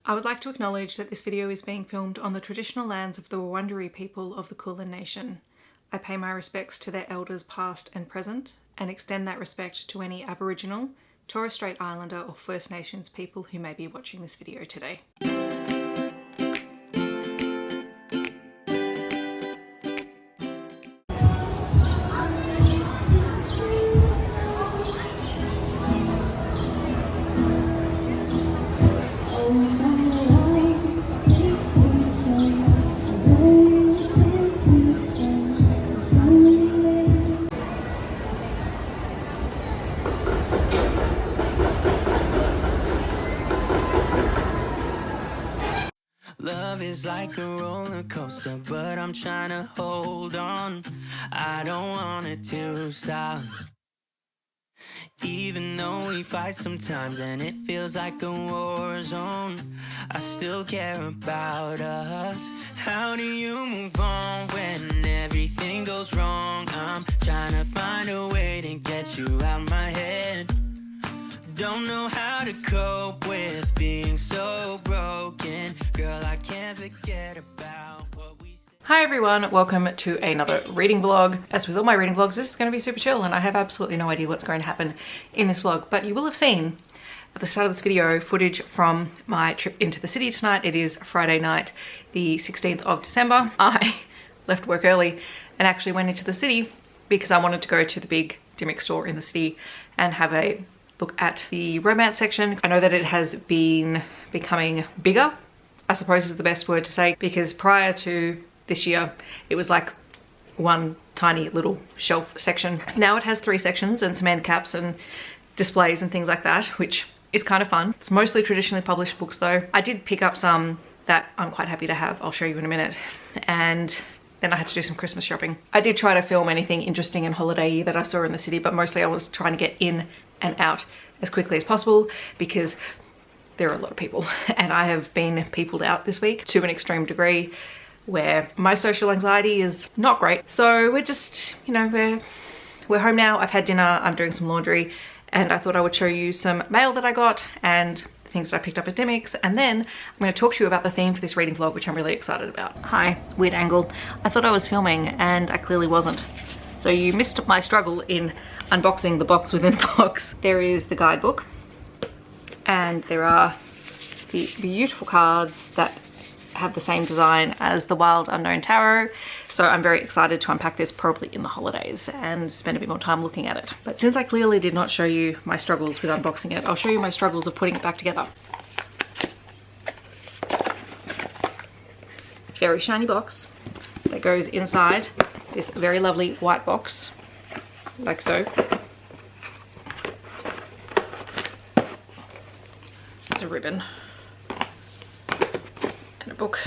I would like to acknowledge that this video is being filmed on the traditional lands of the Wurundjeri people of the Kulin Nation. I pay my respects to their elders past and present, and extend that respect to any Aboriginal, Torres Strait Islander or First Nations people who may be watching this video today. Love is like a roller coaster, but I'm trying to hold on. I don't want it to stop. Even though we fight sometimes and it feels like a war zone, I still care about us. How do you move on when everything goes wrong? I'm trying to find a way to get you out my head. Don't know how to cope with being so broken. Girl, I can't forget about what we said. Hi everyone, welcome to another reading vlog. As with all my reading vlogs, this is going to be super chill and I have absolutely no idea what's going to happen in this vlog, but you will have seen at the start of this video footage from my trip into the city tonight. It is Friday night, the 16th of December. I left work early and actually went into the city because I wanted to go to the big gimmick store in the city and have a look at the romance section. I know that it has been becoming bigger, I suppose is the best word to say, because prior to this year it was like one tiny little shelf section. Now it has 3 sections and some end caps and displays and things like that, which is kind of fun. It's mostly traditionally published books though. I did pick up some that I'm quite happy to have, I'll show you in a minute, and then I had to do some Christmas shopping. I did try to film anything interesting and holiday-y that I saw in the city, but mostly I was trying to get in and out as quickly as possible because there are a lot of people and I have been peopled out this week to an extreme degree where my social anxiety is not great. So we're just, you know, we're home now. I've had dinner, I'm doing some laundry, and I thought I would show you some mail that I got and things that I picked up at Dimmicks, and then I'm going to talk to you about the theme for this reading vlog, which I'm really excited about. Hi, weird angle. I thought I was filming and I clearly wasn't. So you missed my struggle in unboxing the box within a box. There is the guidebook and there are the beautiful cards that have the same design as the Wild Unknown Tarot. So I'm very excited to unpack this probably in the holidays and spend a bit more time looking at it. But since I clearly did not show you my struggles with unboxing it, I'll show you my struggles of putting it back together. Very shiny box that goes inside this very lovely white box, like so. There's a ribbon and a book,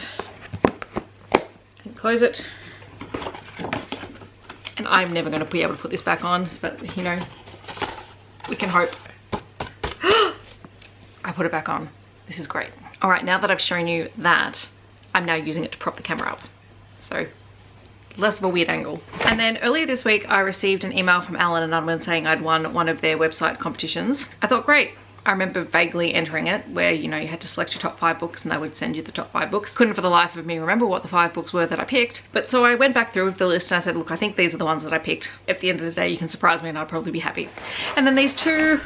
and close it. And I'm never going to be able to put this back on, but you know, we can hope. I put it back on. This is great. All right, now that I've shown you that, I'm now using it to prop the camera up. So less of a weird angle. And then earlier this week, I received an email from Allen and Unwin saying I'd won one of their website competitions. I thought, great. I remember vaguely entering it where, you know, you had to select your top 5 books and they would send you the top 5 books. Couldn't for the life of me remember what the 5 books were that I picked. But so I went back through the list and I said, look, I think these are the ones that I picked. At the end of the day, you can surprise me and I'll probably be happy. And then these 2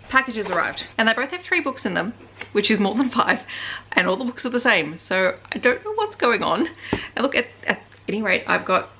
packages arrived and they both have 3 books in them, which is more than 5, and all the books are the same. So I don't know what's going on. And look, at any rate, I've got,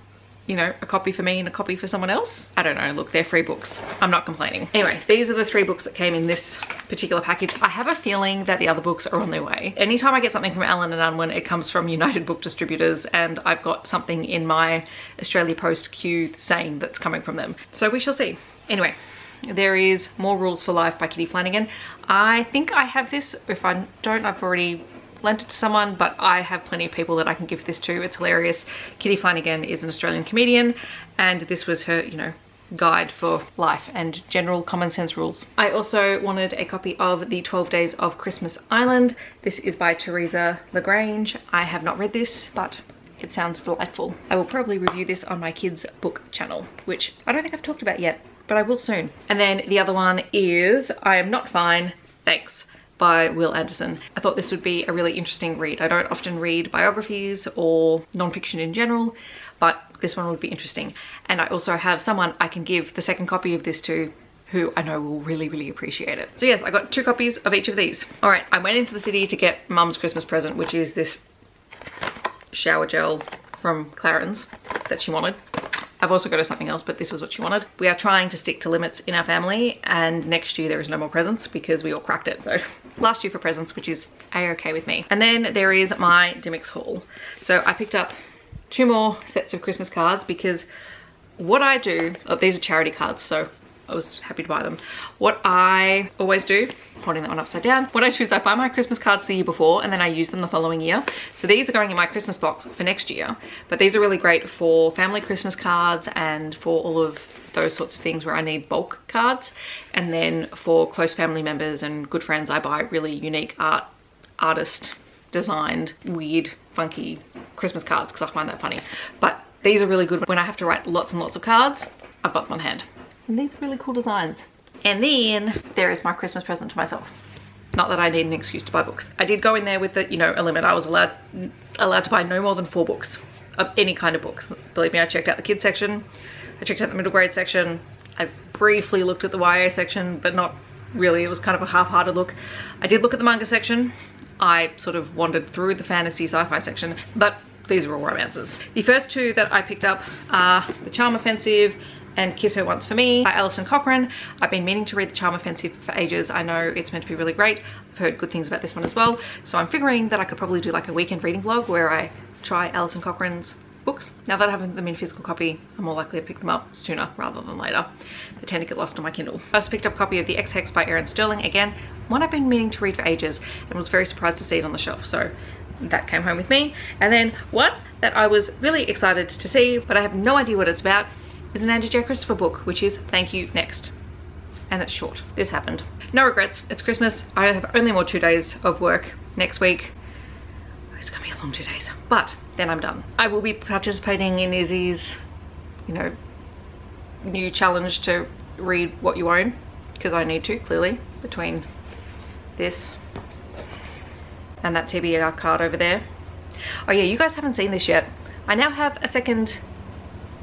you know, a copy for me and a copy for someone else. I don't know, look, they're free books. I'm not complaining. Anyway, these are the 3 books that came in this particular package. I have a feeling that the other books are on their way. Anytime I get something from Allen and Unwin, it comes from United Book Distributors, and I've got something in my Australia Post queue saying that's coming from them. So we shall see. Anyway, there is More Rules for Life by Kitty Flanagan. I think I have this. If I don't, I've already lent it to someone, but I have plenty of people that I can give this to. It's hilarious. Kitty Flanagan is an Australian comedian, and this was her, you know, guide for life and general common sense rules. I also wanted a copy of The 12 Days of Christmas Island. This is by Teresa Lagrange. I have not read this, but it sounds delightful. I will probably review this on my kids' book channel, which I don't think I've talked about yet, but I will soon. And then the other one is I Am Not Fine, Thanks, by Will Anderson. I thought this would be a really interesting read. I don't often read biographies or non-fiction in general, but this one would be interesting. And I also have someone I can give the second copy of this to who I know will really, really appreciate it. So yes, I got 2 copies of each of these. All right, I went into the city to get Mum's Christmas present, which is this shower gel from Clarins that she wanted. I've also got her something else, but this was what she wanted. We are trying to stick to limits in our family, and next year there is no more presents because we all cracked it. So last year for presents, which is a-okay with me. And then there is my Dimmicks haul. So I picked up 2 more sets of Christmas cards because what I do, oh, these are charity cards, so I was happy to buy them. What I always do, holding that one upside down, what I do is I buy my Christmas cards the year before and then I use them the following year. So these are going in my Christmas box for next year, but these are really great for family Christmas cards and for all of those sorts of things where I need bulk cards. And then for close family members and good friends, I buy really unique artist designed, weird, funky Christmas cards because I find that funny. But these are really good when I have to write lots and lots of cards. I've got them on hand. And these are really cool designs. And then there is my Christmas present to myself. Not that I need an excuse to buy books. I did go in there with the, you know, a limit. I was allowed to buy no more than 4 books of any kind of books. Believe me, I checked out the kids section. I checked out the middle grade section. I briefly looked at the YA section, but not really. It was kind of a half-hearted look. I did look at the manga section. I sort of wandered through the fantasy sci-fi section, but these are all romances. The first 2 that I picked up are The Charm Offensive and Kiss Her Once for Me by Alison Cochrane. I've been meaning to read The Charm Offensive for ages. I know it's meant to be really great. I've heard good things about this one as well. So I'm figuring that I could probably do like a weekend reading vlog where I try Alison Cochrane's books. Now that I have them in physical copy, I'm more likely to pick them up sooner rather than later. They tend to get lost on my Kindle. I also picked up a copy of The X-Hex by Erin Sterling. Again, one I've been meaning to read for ages and was very surprised to see it on the shelf. So that came home with me. And then one that I was really excited to see, but I have no idea what it's about, is an Andrew J. Christopher book, which is Thank You Next. And it's short. This happened. No regrets. It's Christmas. I have only more 2 days of work next week. It's gonna be a long 2 days, but then I'm done. I will be participating in Izzy's, you know, new challenge to read what you own, because I need to, clearly, between this and that TBR card over there. Oh yeah, you guys haven't seen this yet. I now have a second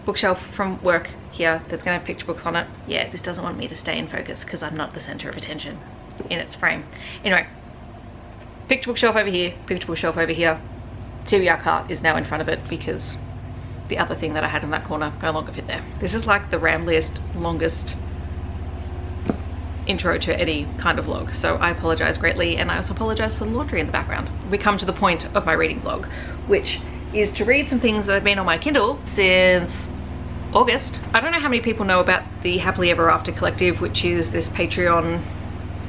bookshelf from work here that's going to have picture books on it. Yeah, this doesn't want me to stay in focus because I'm not the center of attention in its frame. Anyway, picture bookshelf over here, picture bookshelf over here. TBR cart is now in front of it because the other thing that I had in that corner no longer fit there. This is like the rambliest, longest intro to any kind of vlog, so I apologize greatly, and I also apologize for the laundry in the background. We come to the point of my reading vlog, which is to read some things that have been on my Kindle since August. I don't know how many people know about the Happily Ever After Collective, which is this Patreon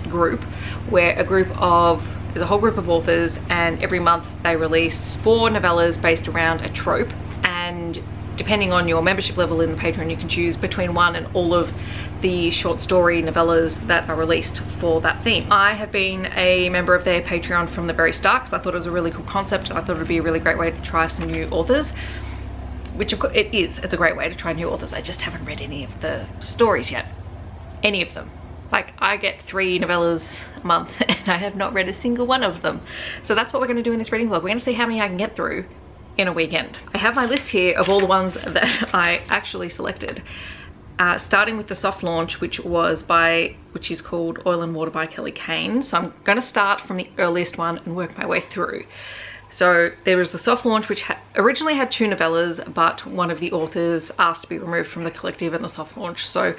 group where there's a whole group of authors, and every month they release 4 novellas based around a trope, and depending on your membership level in the Patreon, you can choose between 1 and all of the short story novellas that are released for that theme. I have been a member of their Patreon from the very start because I thought it was a really cool concept, and I thought it would be a really great way to try some new authors, which of course it is. It's a great way to try new authors. I just haven't read any of the stories yet. Any of them. Like, I get 3 novellas a month and I have not read a single one of them. So that's what we're going to do in this reading vlog. We're going to see how many I can get through in a weekend. I have my list here of all the ones that I actually selected. Starting with the soft launch, which is called Oil and Water by Cain. So I'm going to start from the earliest one and work my way through. So there was the soft launch, which originally had 2 novellas, but one of the authors asked to be removed from the collective in the soft launch. So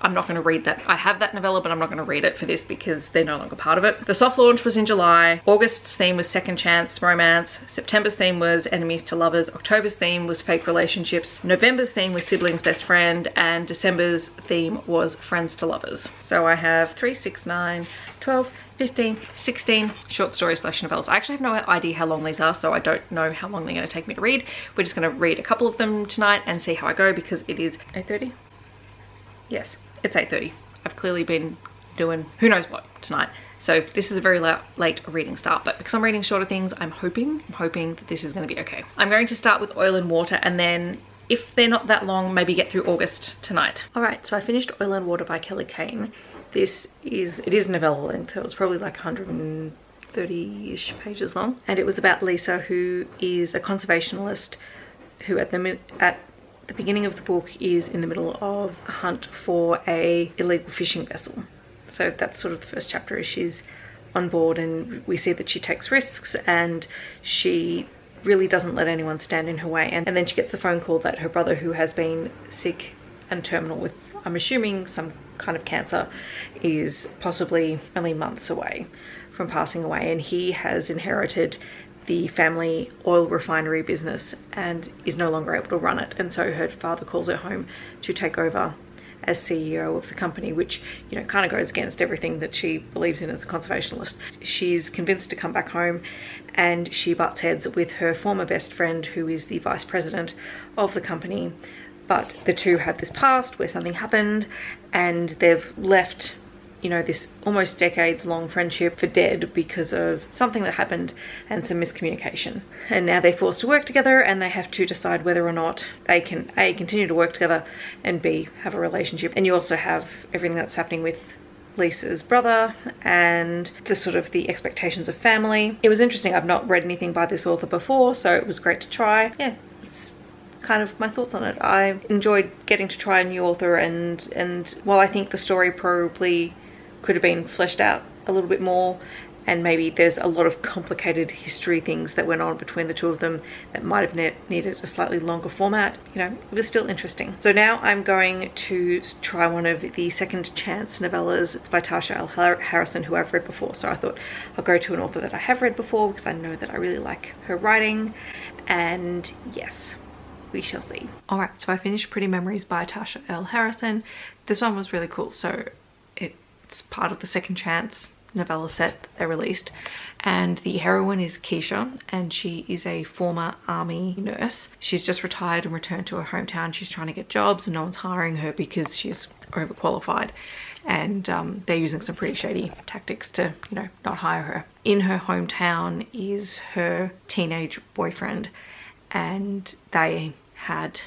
I'm not going to read that. I have that novella, but I'm not going to read it for this because they're no longer part of it. The soft launch was in July. August's theme was second chance romance. September's theme was enemies to lovers. October's theme was fake relationships. November's theme was siblings best friend. And December's theme was friends to lovers. So I have 3, 6, 9, 12, 15, 16 short stories / novellas. I actually have no idea how long these are, so I don't know how long they're going to take me to read. We're just going to read a couple of them tonight and see how I go because it is 8:30. Yes, it's 8:30. I've clearly been doing who knows what tonight. So this is a very late reading start, but because I'm reading shorter things, I'm hoping that this is going to be okay. I'm going to start with Oil and Water, and then if they're not that long, maybe get through August tonight. All right, so I finished Oil and Water by Cain, it is novella length, so it was probably like 130-ish pages long. And it was about Lisa, who is a conservationist who at the beginning of the book is in the middle of a hunt for a illegal fishing vessel. So that's sort of the first chapter, is she's on board, and we see that she takes risks and she really doesn't let anyone stand in her way. And then she gets a phone call that her brother, who has been sick and terminal with, I'm assuming, some kind of cancer, is possibly only months away from passing away, and he has inherited the family oil refinery business and is no longer able to run it. And so her father calls her home to take over as CEO of the company, which, you know, kind of goes against everything that she believes in as a conservationist. She's convinced to come back home, and she butts heads with her former best friend, who is the vice president of the company. But the two have this past where something happened, and they've left, you know, this almost decades-long friendship for dead because of something that happened and some miscommunication. And now they're forced to work together, and they have to decide whether or not they can A, continue to work together, and B, have a relationship. And you also have everything that's happening with Lisa's brother and the sort of the expectations of family. It was interesting. I've not read anything by this author before, so it was great to try. Yeah, it's kind of my thoughts on it. I enjoyed getting to try a new author, and while I think the story probably could have been fleshed out a little bit more, and maybe there's a lot of complicated history things that went on between the two of them that might have needed a slightly longer format, you know, it was still interesting. So now I'm going to try one of the second chance novellas. It's by Tasha L. Harrison, who I've read before, so I thought I'll go to an author that I have read before because I know that I really like her writing, and yes, we shall see. All right, so I finished Pretty Memories by Tasha L. Harrison. This one was really cool. So it's part of the second chance novella set they released, and the heroine is Keisha, and she is a former army nurse. She's just retired and returned to her hometown. She's trying to get jobs and no one's hiring her because she's overqualified, and they're using some pretty shady tactics to, you know, not hire her. In her hometown is her teenage boyfriend, and they had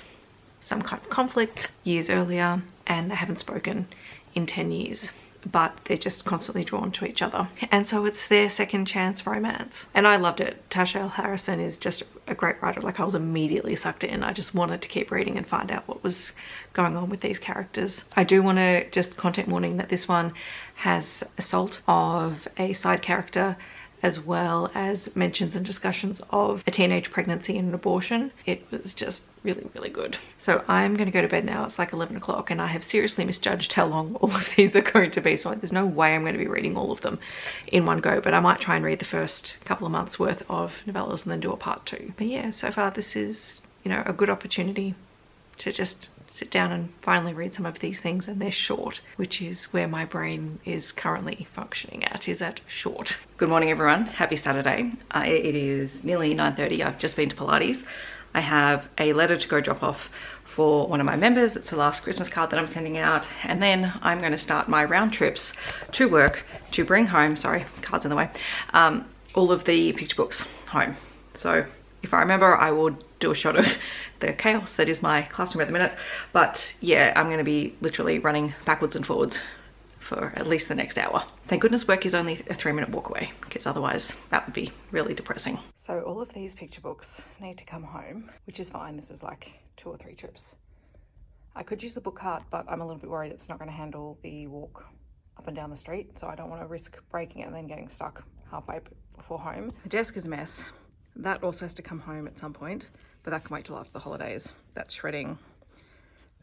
some kind of conflict years earlier, and they haven't spoken in 10 years. But they're just constantly drawn to each other. And so it's their second chance romance. And I loved it. Tasha L. Harrison is just a great writer. Like, I was immediately sucked in. I just wanted to keep reading and find out what was going on with these characters. I do want to just content warning that this one has assault of a side character, as well as mentions and discussions of a teenage pregnancy and an abortion. It was just really, really good. So I'm going to go to bed now. It's like 11 o'clock, and I have seriously misjudged how long all of these are going to be. So there's no way I'm going to be reading all of them in one go, but I might try and read the first couple of months worth of novellas and then do a part 2. But yeah, so far this is, you know, a good opportunity to just sit down and finally read some of these things, and they're short, which is where my brain is currently functioning at, is at short. Good morning, everyone. Happy Saturday. It is nearly 9:30. I've just been to Pilates. I have a letter to go drop off for one of my members. It's the last Christmas card that I'm sending out, and then I'm going to start my round trips to work to bring home, sorry, cards in the way, all of the picture books home. So if I remember, I will do a shot of the chaos that is my classroom at the minute. But yeah, I'm going to be literally running backwards and forwards for at least the next hour. Thank goodness work is only a 3-minute walk away, because otherwise that would be really depressing. So all of these picture books need to come home, which is fine. This is like 2 or 3 trips. I could use the book cart, but I'm a little bit worried it's not going to handle the walk up and down the street, so I don't want to risk breaking it and then getting stuck halfway before home. The desk is a mess. That also has to come home at some point, but that can wait till after the holidays. That's shredding.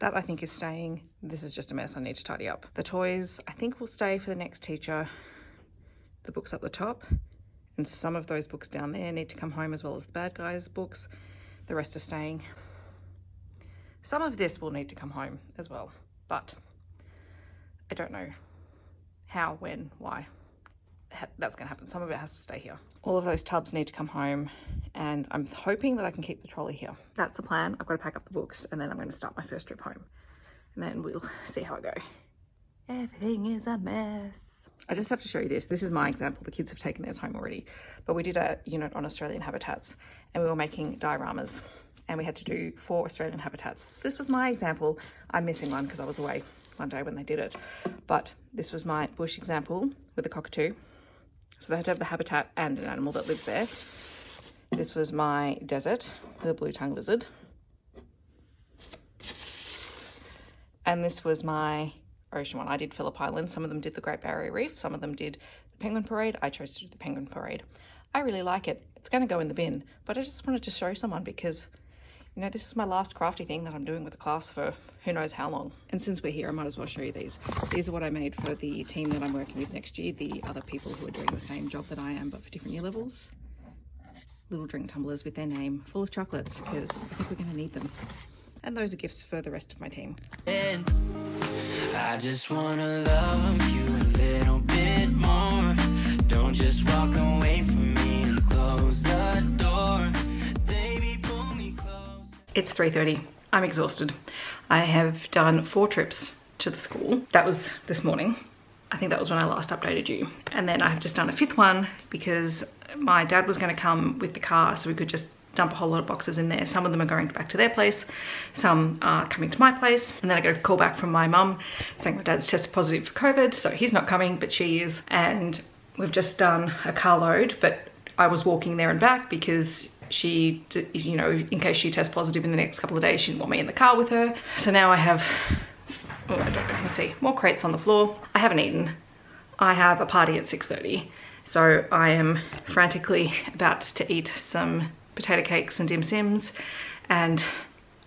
That I think is staying. This is just a mess I need to tidy up. The toys I think will stay for the next teacher. The books up the top, and some of those books down there need to come home, as well as the bad guys books. The rest are staying. Some of this will need to come home as well, but I don't know how, when, why that's going to happen. Some of it has to stay here. All of those tubs need to come home, and I'm hoping that I can keep the trolley here. That's the plan. I've got to pack up the books, and then I'm going to start my first trip home, and then we'll see how I go. Everything is a mess. I just have to show you this. This is my example. The kids have taken theirs home already, but we did a unit on Australian habitats, and we were making dioramas and we had to do 4 Australian habitats. So this was my example. I'm missing one because I was away one day when they did it, but this was my bush example with the cockatoo. So they had to have the habitat and an animal that lives there. This was my desert with a blue-tongued lizard. And this was my ocean one. I did Phillip Island. Some of them did the Great Barrier Reef. Some of them did the Penguin Parade. I chose to do the Penguin Parade. I really like it. It's going to go in the bin, but I just wanted to show someone because, you know, this is my last crafty thing that I'm doing with the class for who knows how long. And since we're here, I might as well show you these. These are what I made for the team that I'm working with next year, the other people who are doing the same job that I am, but for different year levels. Little drink tumblers with their name, full of chocolates, because I think we're going to need them. And those are gifts for the rest of my team. I just wanna love you a little bit more. Don't just walk away from me and close the door. Baby, pull me close. It's 3:30. I'm exhausted. I have done 4 trips to the school. That was this morning. I think that was when I last updated you. And then I've just done a 5th one because my dad was going to come with the car so we could just dump a whole lot of boxes in there. Some of them are going back to their place, some are coming to my place, and then I got a call back from my mum saying my dad's tested positive for COVID, so he's not coming, but she is. And we've just done a carload, but I was walking there and back because she, you know, in case she tests positive in the next couple of days, she didn't want me in the car with her. So now I have, oh, I don't know, let's see, more crates on the floor. I haven't eaten. I have a party at 6:30, so I am frantically about to eat some potato cakes and dim sims and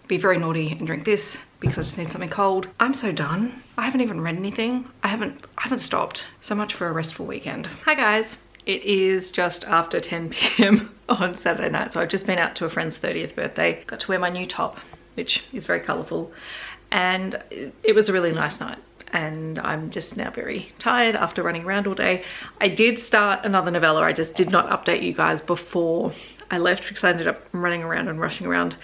be very naughty and drink this because I just need something cold. I'm so done. I haven't even read anything. I haven't stopped. So much for a restful weekend. Hi guys. It is just after 10 p.m. on Saturday night. So I've just been out to a friend's 30th birthday. Got to wear my new top, which is very colourful. And it was a really nice night. And I'm just now very tired after running around all day. I did start another novella. I just did not update you guys before I left because I ended up running around and rushing around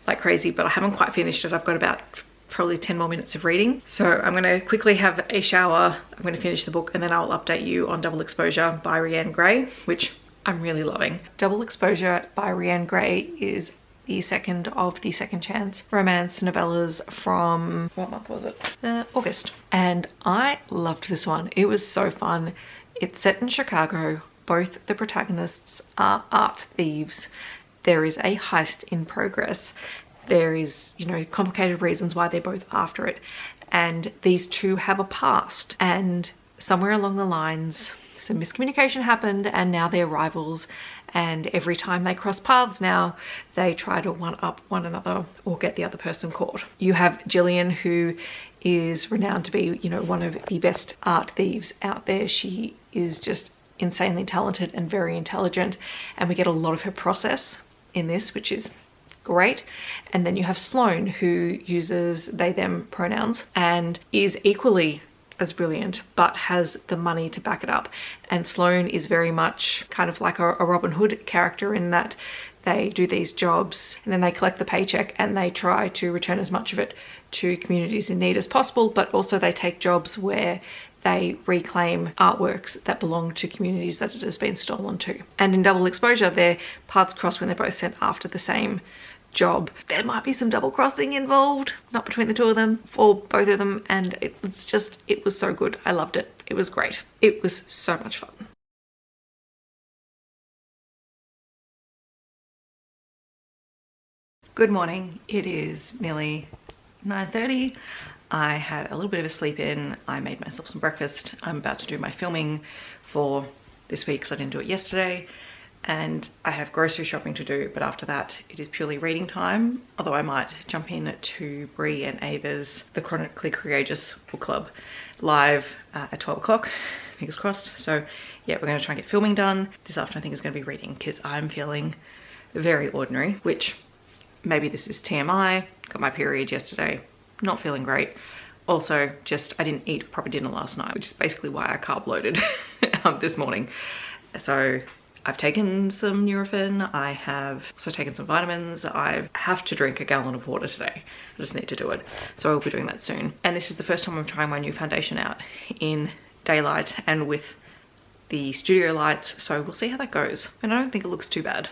like crazy, but I haven't quite finished it. I've got about probably 10 more minutes of reading. So I'm gonna quickly have a shower. I'm gonna finish the book and then I'll update you on Double Exposure by Rien, which I'm really loving. Double Exposure by Rien is the second of the second chance romance novellas from, what month was it? August. And I loved this one. It was so fun. It's set in Chicago. Both the protagonists are art thieves. There is a heist in progress. There is, you know, complicated reasons why they're both after it. And these two have a past. And somewhere along the lines, some miscommunication happened and now they're rivals. And every time they cross paths now, they try to one-up one another or get the other person caught. You have Jillian, who is renowned to be, you know, one of the best art thieves out there. She is just insanely talented and very intelligent, and we get a lot of her process in this, which is great. And then you have Sloane, who uses they them pronouns and is equally as brilliant but has the money to back it up. And Sloane is very much kind of like a Robin Hood character in that they do these jobs and then they collect the paycheck and they try to return as much of it to communities in need as possible, but also they take jobs where they reclaim artworks that belong to communities that it has been stolen to. And in Double Exposure, their paths cross when they're both sent after the same job. There might be some double crossing involved, not between the two of them, or both of them, and it was so good. I loved it. It was great. It was so much fun. Good morning. It is nearly 9:30. I had a little bit of a sleep in. I made myself some breakfast. I'm about to do my filming for this week because I didn't do it yesterday. And I have grocery shopping to do, but after that it is purely reading time, although I might jump in to Bree and Ava's The Chronically Courageous book club live at 12 o'clock, fingers crossed. So yeah, we're going to try and get filming done. This afternoon I think is going to be reading because I'm feeling very ordinary, which maybe this is TMI. Got my period yesterday, not feeling great. Also, just I didn't eat proper dinner last night, which is basically why I carb loaded this morning. So I've taken some Nurofen. I have also taken some vitamins. I have to drink a gallon of water today. I just need to do it. So I'll be doing that soon. And this is the first time I'm trying my new foundation out in daylight and with the studio lights. So we'll see how that goes. And I don't think it looks too bad.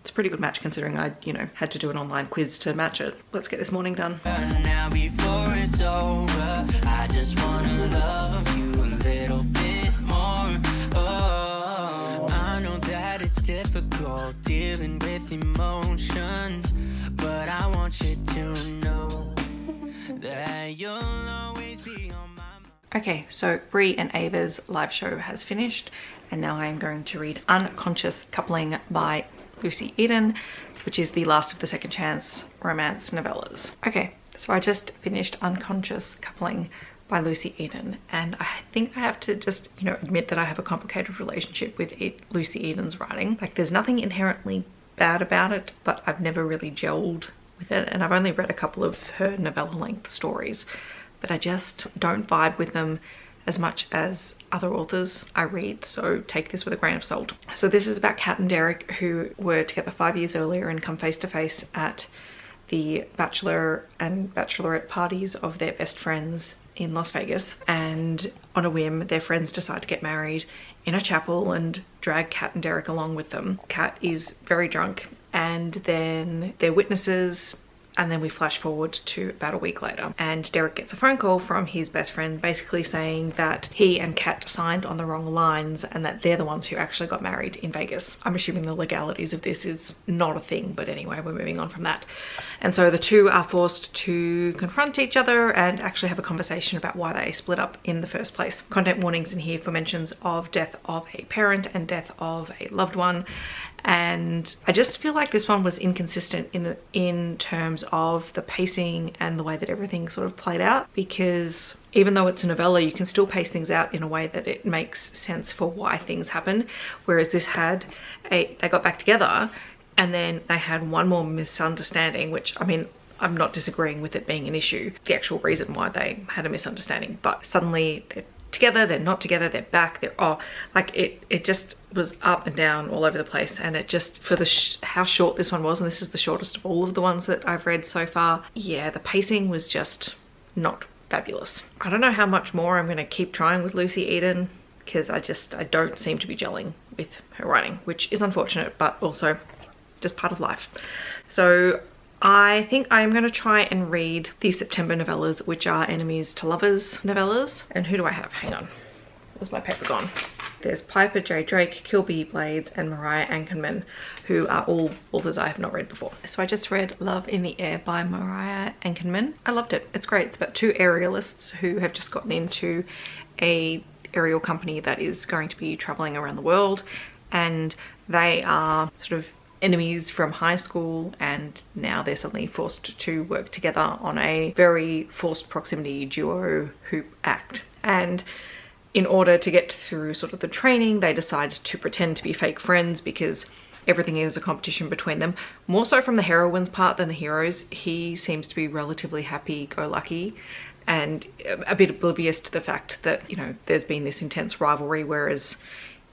It's a pretty good match considering I, you know, had to do an online quiz to match it. Let's get this morning done. Now before it's over, I just wanna love you a little bit more. Oh, I know that it's difficult dealing with emotions, but I want you to know that you'll always be on my mind. Okay, so Bree and Ava's live show has finished, and now I am going to read Unconscious Coupling by Lucy Eden, which is the last of the second chance romance novellas. Okay, so I just finished Unconscious Coupling by Lucy Eden, and I think I have to just, you know, admit that I have a complicated relationship with Lucy Eden's writing. Like, there's nothing inherently bad about it, but I've never really gelled with it, and I've only read a couple of her novella-length stories, but I just don't vibe with them as much as other authors I read, so take this with a grain of salt. So this is about Kat and Derek, who were together 5 years earlier and come face to face at the bachelor and bachelorette parties of their best friends in Las Vegas, and on a whim their friends decide to get married in a chapel and drag Kat and Derek along with them. Kat is very drunk, and then they're witnesses, and then we flash forward to about a week later, and Derek gets a phone call from his best friend basically saying that he and Kat signed on the wrong lines and that they're the ones who actually got married in Vegas. I'm assuming the legalities of this is not a thing, but anyway, we're moving on from that. And so the two are forced to confront each other and actually have a conversation about why they split up in the first place. Content warnings in here for mentions of death of a parent and death of a loved one. And I just feel like this one was inconsistent in terms of the pacing and the way that everything sort of played out, because even though it's a novella, you can still pace things out in a way that it makes sense for why things happen. Whereas this had they got back together and then they had one more misunderstanding, which, I mean, I'm not disagreeing with it being an issue, the actual reason why they had a misunderstanding, but suddenly they're together, they're not together, they're back, like it just was up and down all over the place. And it just, for the how short this one was, and this is the shortest of all of the ones that I've read so far, yeah, the pacing was just not fabulous. I don't know how much more I'm going to keep trying with Lucy Eden, because I don't seem to be gelling with her writing, which is unfortunate, but also just part of life. So I think I'm going to try and read the September novellas, which are Enemies to Lovers novellas. And who do I have? Hang on. Where's my paper gone? There's Piper J. Drake, Kilby Blades, and Mariah Ankenman, who are all authors I have not read before. So I just read Love in the Air by Mariah Ankenman. I loved it. It's great. It's about two aerialists who have just gotten into a aerial company that is going to be traveling around the world, and they are sort of enemies from high school, and now they're suddenly forced to work together on a very forced proximity duo hoop act. And in order to get through sort of the training, they decide to pretend to be fake friends because everything is a competition between them, more so from the heroine's part than the hero's. He seems to be relatively happy-go-lucky and a bit oblivious to the fact that, you know, there's been this intense rivalry, whereas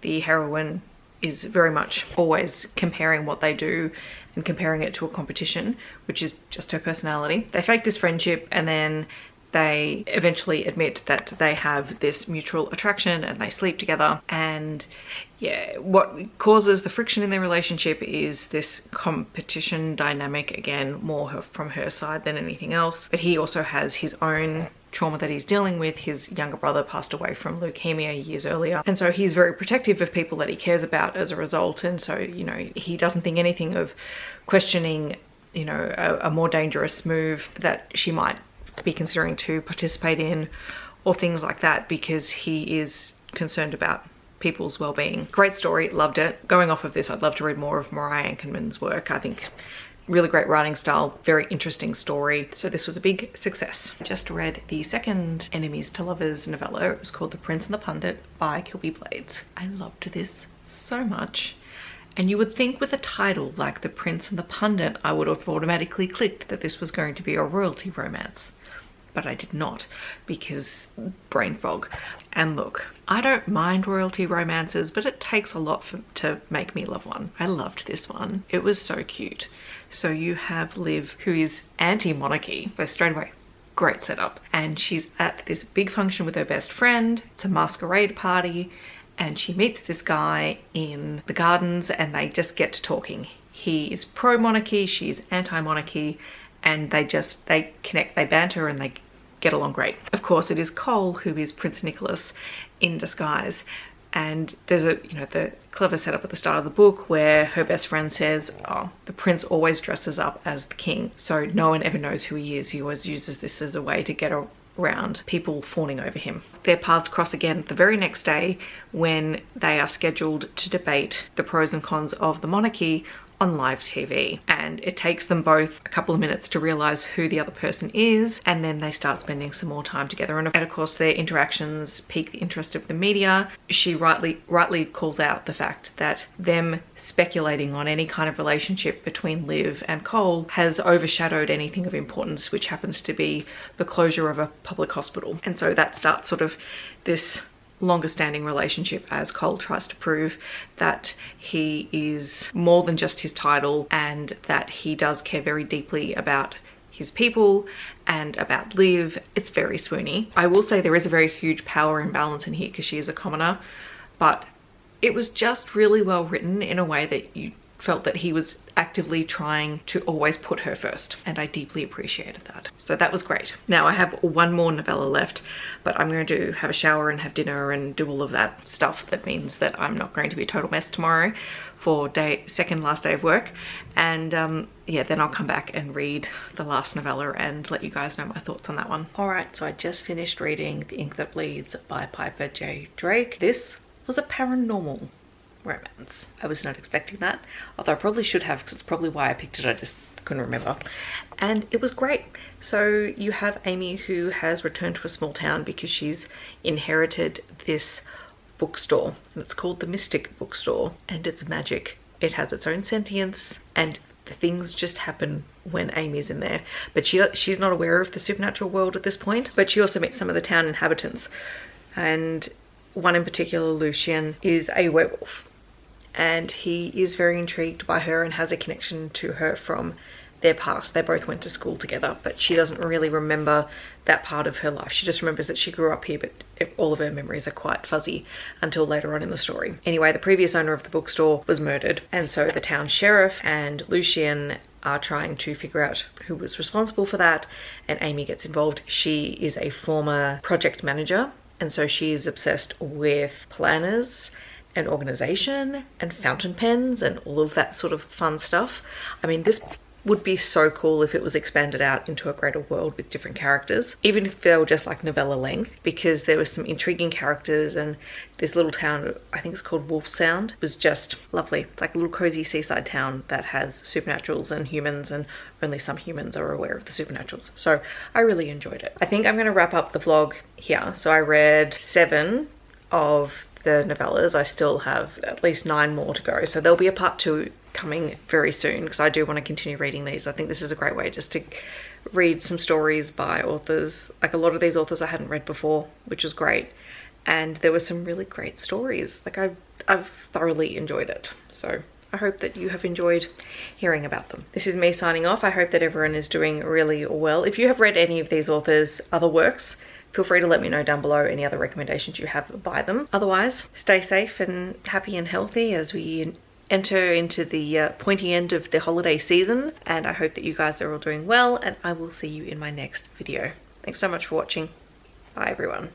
the heroine is very much always comparing what they do and comparing it to a competition, which is just her personality. They fake this friendship, and then they eventually admit that they have this mutual attraction and they sleep together. And yeah, what causes the friction in their relationship is this competition dynamic, again, more from her side than anything else. But he also has his own trauma that he's dealing with. His younger brother passed away from leukemia years earlier, and so he's very protective of people that he cares about as a result. And so, you know, he doesn't think anything of questioning, you know, a more dangerous move that she might be considering to participate in, or things like that, because he is concerned about people's well-being. Great story, loved it. Going off of this, I'd love to read more of Mariah Ankenman's work. I think really great writing style, very interesting story. So this was a big success. I just read the second Enemies to Lovers novella. It was called The Prince and the Pundit by Kilby Blades. I loved this so much. And you would think with a title like The Prince and the Pundit, I would have automatically clicked that this was going to be a royalty romance. But I did not, because brain fog. And look, I don't mind royalty romances, but it takes a lot to make me love one. I loved this one. It was so cute. So you have Liv, who is anti-monarchy. So straight away, great setup. And she's at this big function with her best friend. It's a masquerade party. And she meets this guy in the gardens, and they just get to talking. He is pro-monarchy, she's anti-monarchy, and they connect, they banter, and they get along great. Of course, it is Cole who is Prince Nicholas in disguise. And there's a, you know, the clever setup at the start of the book where her best friend says, oh, the prince always dresses up as the king, so no one ever knows who he is. He always uses this as a way to get around people fawning over him. Their paths cross again the very next day when they are scheduled to debate the pros and cons of the monarchy on live TV, and it takes them both a couple of minutes to realize who the other person is, and then they start spending some more time together. And of course their interactions pique the interest of the media. She rightly calls out the fact that them speculating on any kind of relationship between Liv and Cole has overshadowed anything of importance, which happens to be the closure of a public hospital. And so that starts sort of this longer standing relationship as Cole tries to prove that he is more than just his title, and that he does care very deeply about his people and about Liv. It's very swoony. I will say there is a very huge power imbalance in here because she is a commoner, but it was just really well written in a way that you felt that he was actively trying to always put her first, and I deeply appreciated that. So that was great. Now I have one more novella left, but I'm going to have a shower and have dinner and do all of that stuff. That means that I'm not going to be a total mess tomorrow for second last day of work, and yeah, then I'll come back and read the last novella and let you guys know my thoughts on that one. All right, so I just finished reading The Ink That Bleeds by Piper J. Drake. This was a paranormal romance. I was not expecting that, although I probably should have, because it's probably why I picked it. I just couldn't remember. And it was great. So you have Amy, who has returned to a small town because she's inherited this bookstore, and it's called the Mystic Bookstore, and it's magic. It has its own sentience, and the things just happen when Amy's in there. But she's not aware of the supernatural world at this point, but she also meets some of the town inhabitants, and one in particular, Lucien, is a werewolf, and he is very intrigued by her and has a connection to her from their past. They both went to school together, but she doesn't really remember that part of her life. She just remembers that she grew up here, but all of her memories are quite fuzzy until later on in the story. Anyway, the previous owner of the bookstore was murdered, and so the town sheriff and Lucien are trying to figure out who was responsible for that, and Amy gets involved. She is a former project manager, and so she is obsessed with planners and organization and fountain pens and all of that sort of fun stuff. I mean, this would be so cool if it was expanded out into a greater world with different characters, even if they were just like novella length, because there were some intriguing characters, and this little town, I think it's called Wolf Sound, was just lovely. It's like a little cozy seaside town that has supernaturals and humans, and only some humans are aware of the supernaturals. So I really enjoyed it. I think I'm going to wrap up the vlog here. So I read 7 of the novellas. I still have at least 9 more to go, so there'll be a part 2 coming very soon, because I do want to continue reading these. I think this is a great way just to read some stories by authors. Like, a lot of these authors I hadn't read before, which was great, and there were some really great stories. Like, I've thoroughly enjoyed it, so I hope that you have enjoyed hearing about them. This is me signing off. I hope that everyone is doing really well. If you have read any of these authors' other works, feel free to let me know down below any other recommendations you have by them. Otherwise, stay safe and happy and healthy as we enter into the pointy end of the holiday season, and I hope that you guys are all doing well, and I will see you in my next video. Thanks so much for watching. Bye everyone.